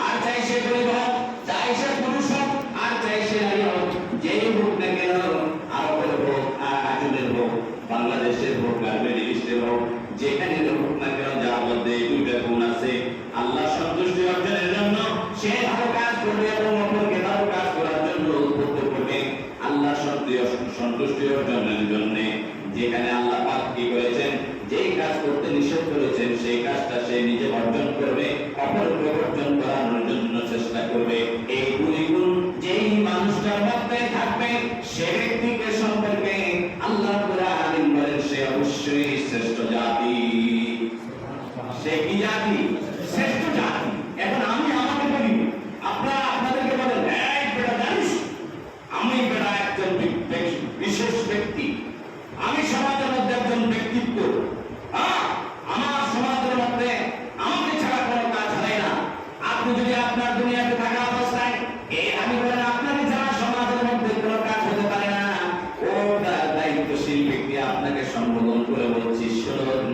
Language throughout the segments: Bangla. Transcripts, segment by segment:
আর চাই সে গরিব হোক, চাই সে পুরুষ হোক, আর চাই সে নারী হোক, যেই হোক না কেন, আরবের হোক আর আজমের হোক, বাংলাদেশের হোক আর মিডল ইস্টের হোক, যেখানে হোক না কেন, যার মধ্যে দুইটা গুণ আছে, আল্লাহ সন্তুষ্টি অর্জনের জন্য সে ভালো কাজ করবে এবং অপরকে ভালো কাজ করার জন্য উদ্বুদ্ধ করবে। আল্লাহ সন্তুষ্টি অর্জনের জন্য যেখানে আল্লাহ পাক কি করেছেন, যেই কাজ করতে নিষেধ করেছেন সেই কাজটা সে নিজে অর্জন করবে, অপরকে অর্জন করানোর জন্য চেষ্টা করবে। এই দুই গুণ যেই মানুষটার মধ্যে থাকবে সে ব্যক্তিকে সম্পর্কে আল্লাহ রাব্বুল আলামিন বলেন সে অবশ্যই শ্রেষ্ঠ জাতি। সে কি জাতি? শ্রেষ্ঠ জাতি। এখন আমি আমাকে বলি, আপনারা আপনাদেরকে বলেন, এই বেটা জানিস আমি বেটা একজন বিশেষ ব্যক্তি, আমি সমাজের মধ্যে একজন ব্যক্তিত্ব, আমার সমাজের মধ্যে আমাকে ছাড়া কোনো কাজ হয় না। আপনি যদি আপনার দুনিয়াতে থাকা অবস্থায় আমি বলেন আপনাকে ছাড়া সমাজের মধ্যে কোনো কাজ হতে পারে না, ও দায়িত্বশীল ব্যক্তি আপনাকে সম্বোধন করে বলছি, শুনুন,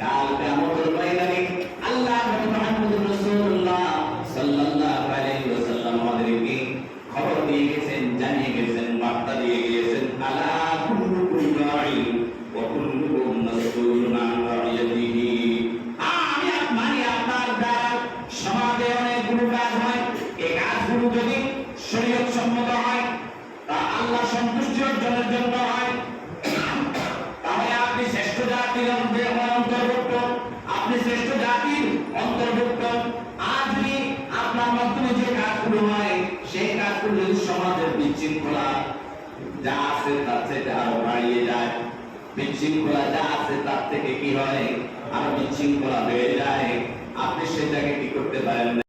কাল কিয়ামতের ময়দানে আল্লাহ মুহাম্মদুর রাসূলুল্লাহ সাল্লাল্লাহু আলাইহি ওয়াসাল্লাম আমাদেরকে খবর দিয়ে গেছেন, জানিয়ে গেছেন, বার্তা দিয়ে গিয়েছেন, আলা কুল্লুকুম রাঈন ওয়া কুল্লুকুম মাসউলুন আন রাইয়াতিহি। আমি মানে আপনার দ্বারা সমাজে অনেকগুলো কাজ হয়, এই কাজগুলো যদি শরীয়ত সম্মত হয়, তা আল্লাহ সন্তুষ্টি অর্জনের জন্য হয়, তাহলে আপনি শ্রেষ্ঠ জাতির অন্তর্ভুক্ত, আপনি শ্রেষ্ঠ জাতির অন্তর্ভুক্ত। আর যদি আপনার মাধ্যমে যে কাজগুলো হয় সেই কাজগুলো যদি সমাজের বিশৃঙ্খলা যা আছে তার থেকে আরো বাড়িয়ে যায়, বিশৃঙ্খলা যা আছে তার থেকে কি হয়, আরো বিশৃঙ্খলা হয়ে যায়, আপনি সেটাকে কি করতে পারেন?